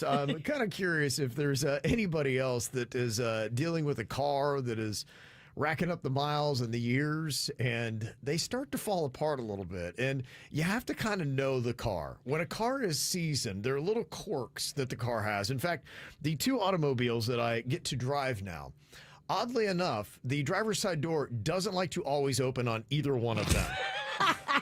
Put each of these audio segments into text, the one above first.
I'm kind of curious if there's anybody else that is dealing with a car that is racking up the miles and the years, and they start to fall apart a little bit. And you have to kind of know the car. When a car is seasoned, there are little quirks that the car has. In fact, the two automobiles that I get to drive now, oddly enough, the driver's side door doesn't like to always open on either one of them.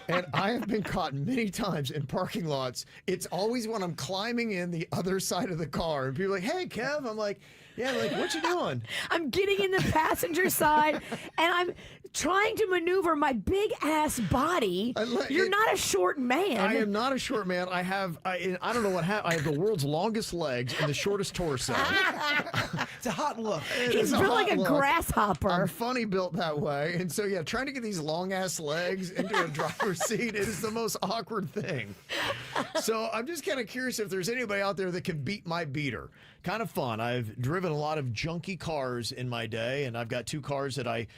And I have been caught many times in parking lots. It's always when I'm climbing in the other side of the car, and people are like, "Hey, Kev." I'm like, "Yeah, like, what you doing?" I'm getting in the passenger side, and I'm trying to maneuver my big ass body. You're not a short man. I am not a short man. I don't know what happened. I have the world's longest legs and the shortest torso. It's a hot look. He's built like a grasshopper. I'm funny built that way. And so, yeah, trying to get these long ass legs into a driver's seat is the most awkward thing. So I'm just kind of curious if there's anybody out there that can beat my beater. Kind of fun. I've driven a lot of junky cars in my day, and I've got two cars that I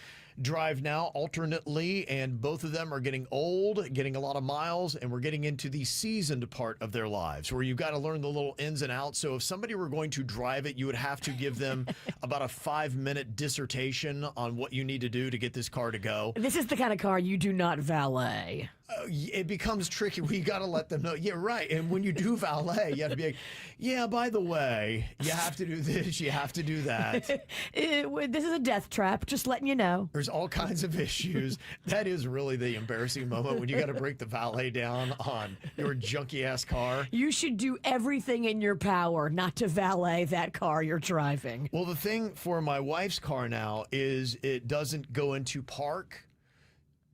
drive now alternately, and both of them are getting old, getting a lot of miles, and we're getting into the seasoned part of their lives where you've got to learn the little ins and outs. So if somebody were going to drive it, you would have to give them about a 5-minute dissertation on what you need to do to get this car to go. This is the kind of car you do not valet. It becomes tricky. We got to let them know. Yeah, right. And when you do valet, you have to be like, yeah, by the way, you have to do this, you have to do that. This is a death trap, just letting you know. There's all kinds of issues. That is really the embarrassing moment when you got to break the valet down on your junky ass car. You should do everything in your power not to valet that car you're driving. Well, the thing for my wife's car now is it doesn't go into park.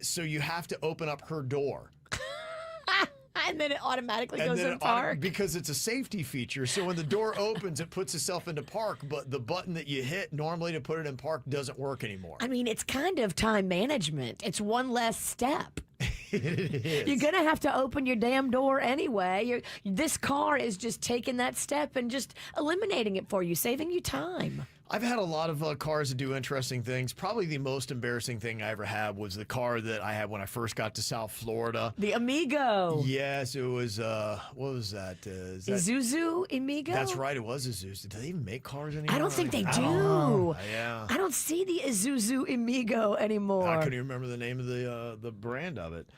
So you have to open up her door. And then it automatically goes in park? Because it's a safety feature. So when the door opens, it puts itself into park, but the button that you hit normally to put it in park doesn't work anymore. I mean, it's kind of time management. It's one less step. You're going to have to open your damn door anyway. This car is just taking that step and just eliminating it for you, saving you time. I've had a lot of cars that do interesting things. Probably the most embarrassing thing I ever had was the car that I had when I first got to South Florida. The Amigo. Yes, it was, what was that? Isuzu Amigo? That's right, it was Isuzu. Do they even make cars anymore? I don't think they do. Yeah. I don't see the Isuzu Amigo anymore. I couldn't even remember the name of the brand of it.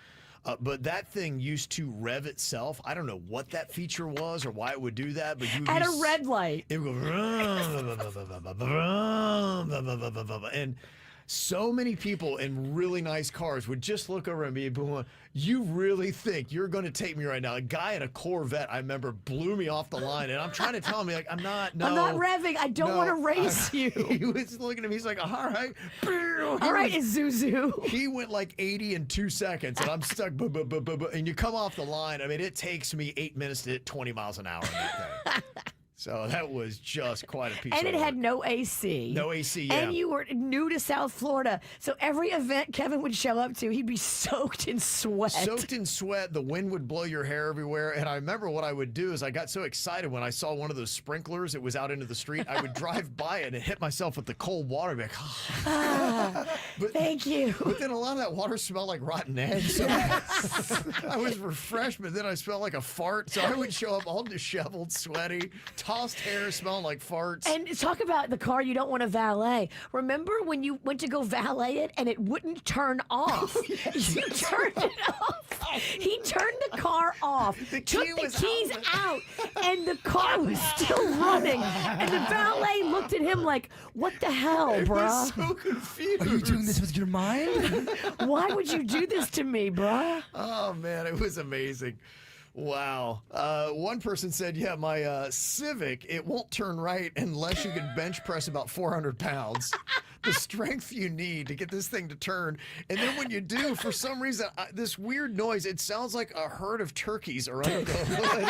But that thing used to rev itself. I don't know what that feature was or why it would do that. But at a red light. It would go, and so many people in really nice cars would just look over at me and be going, "You really think you're going to take me right now?" A guy in a Corvette, I remember, blew me off the line, and I'm trying to tell him, like, I'm not revving. I don't want to race you. He was looking at me. He's like, "All right, all right, Isuzu." He went like 80 in 2 seconds, and I'm stuck. And you come off the line. I mean, it takes me 8 minutes to hit 20 miles an hour in that thing. So that was just quite a piece of work. And it had no AC. No AC, yeah. And you were new to South Florida. So every event Kevin would show up to, he'd be soaked in sweat. Soaked in sweat. The wind would blow your hair everywhere. And I remember what I would do is I got so excited when I saw one of those sprinklers. It was out into the street. I would drive by it and hit myself with the cold water. Be like, thank you. But then a lot of that water smelled like rotten eggs. So I was refreshed, but then I smelled like a fart. So I would show up all disheveled, sweaty, tossed hair, smelling like farts. And talk about the car you don't want to valet. Remember when you went to go valet it and it wouldn't turn off? You turned it off. He turned the car off, took the keys out, and the car was still running. And the valet looked at him like, "What the hell, bruh? I was so confused. Are you doing this with your mind? Why would you do this to me, bruh?" Oh, man, it was amazing. Wow. One person said, yeah, my Civic, it won't turn right unless you can bench press about 400 pounds. The strength you need to get this thing to turn. And then when you do, for some reason, this weird noise, it sounds like a herd of turkeys are under the hood.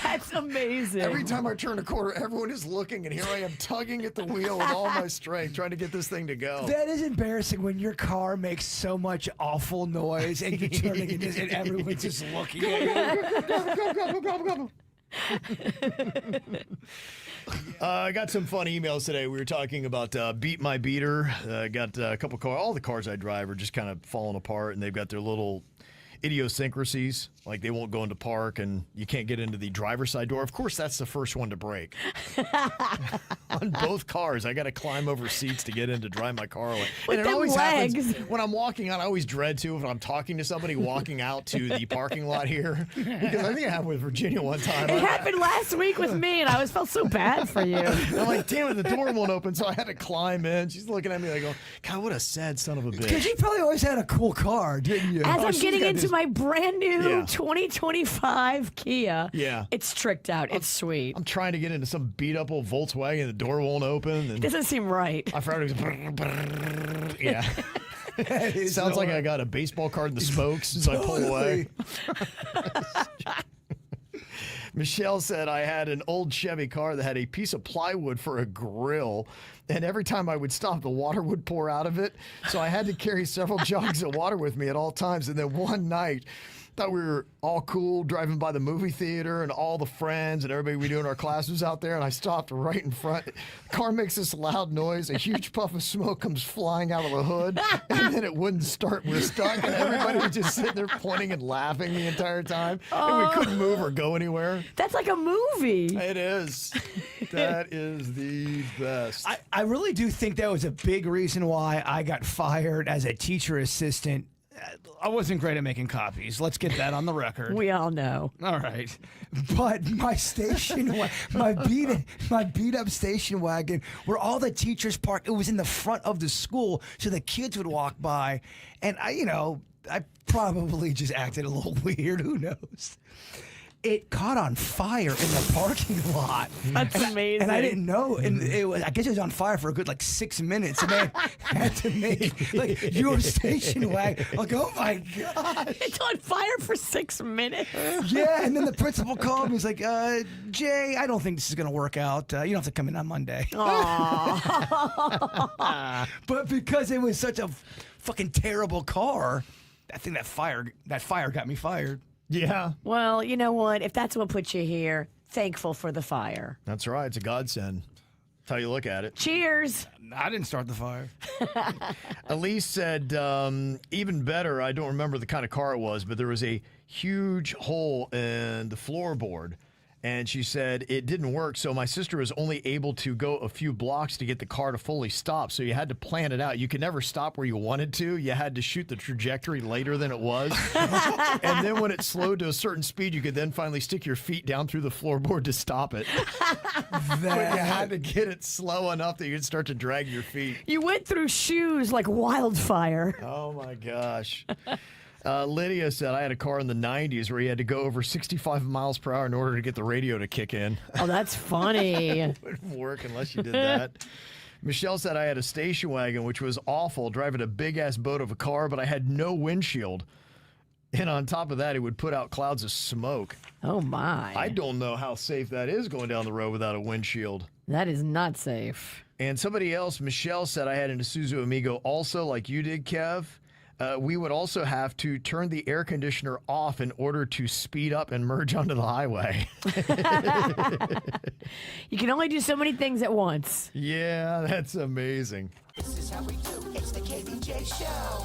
That's amazing. Every time I turn a corner, everyone is looking, and here I am tugging at the wheel with all my strength, trying to get this thing to go. That is embarrassing when your car makes so much awful noise and you're turning it and everyone's just looking at you. I got some fun emails today. We were talking about Beat My Beater. Got a couple cars. All the cars I drive are just kind of falling apart, and they've got their little idiosyncrasies, like they won't go into park and you can't get into the driver's side door. Of course, that's the first one to break. On both cars, I got to climb over seats to get in to drive my car away. With And it them always legs. happens when I'm walking out. I always dread too if I'm talking to somebody walking out to the parking lot here, because I think I happened with Virginia one time. It happened last week with me, and I felt so bad for you. I'm like, damn it, the door won't open, so I had to climb in. She's looking at me like, God, what a sad son of a Because bitch. you probably always had a cool car, didn't you? As I'm she's getting got into this- my brand new Yeah. 2025 Kia, Yeah. it's tricked out. It's sweet. I'm trying to get into some beat up old Volkswagen, the door won't open. And Doesn't seem right. I forgot it was yeah. That is Sounds like so- I got a baseball card in the spokes as I pull away. Michelle said I had an old Chevy car that had a piece of plywood for a grill, and every time I would stop, the water would pour out of it. So I had to carry several jugs of water with me at all times. And then one night, thought we were all cool driving by the movie theater and all the friends and everybody we do in our class was out there, and I stopped right in front. The car makes this loud noise. A huge puff of smoke comes flying out of the hood, and then it wouldn't start. We're stuck, and everybody was just sitting there pointing and laughing the entire time, and we couldn't move or go anywhere. That's like a movie. It is. That is the best. I really do think that was a big reason why I got fired as a teacher assistant. I wasn't great at making copies. Let's get that on the record. We all know. All right, but my my beat up station wagon, where all the teachers parked, it was in the front of the school, so the kids would walk by, and I probably just acted a little weird. Who knows? It caught on fire in the parking lot. That's amazing. And I didn't know, and I guess it was on fire for a good 6 minutes, and they had to make your station wagon. Like, oh my god! It's on fire for 6 minutes. Yeah, and then the principal called me. He's like, Jay, I don't think this is gonna work out. You don't have to come in on Monday. But because it was such a fucking terrible car, I think that fire got me fired. Yeah. Well, you know what? If that's what put you here, thankful for the fire. That's right. It's a godsend. That's how you look at it. Cheers. I didn't start the fire. Elise said, even better, I don't remember the kind of car it was, but there was a huge hole in the floorboard. And she said it didn't work, so my sister was only able to go a few blocks to get the car to fully stop. So you had to plan it out. You could never stop where you wanted to. You had to shoot the trajectory later than it was. And then when it slowed to a certain speed, you could then finally stick your feet down through the floorboard to stop it. But you had to get it slow enough that you could start to drag your feet. You went through shoes like wildfire. Oh my gosh. Lydia said I had a car in the 90s where you had to go over 65 miles per hour in order to get the radio to kick in. Oh, that's funny. It wouldn't work unless you did that. Michelle said I had a station wagon, which was awful, driving a big-ass boat of a car, but I had no windshield. And on top of that, it would put out clouds of smoke. Oh, my. I don't know how safe that is going down the road without a windshield. That is not safe. And somebody else, Michelle, said I had an Isuzu Amigo also, like you did, Kev. We would also have to turn the air conditioner off in order to speed up and merge onto the highway. You can only do so many things at once. Yeah, that's amazing. This is how we do. It's the KVJ Show.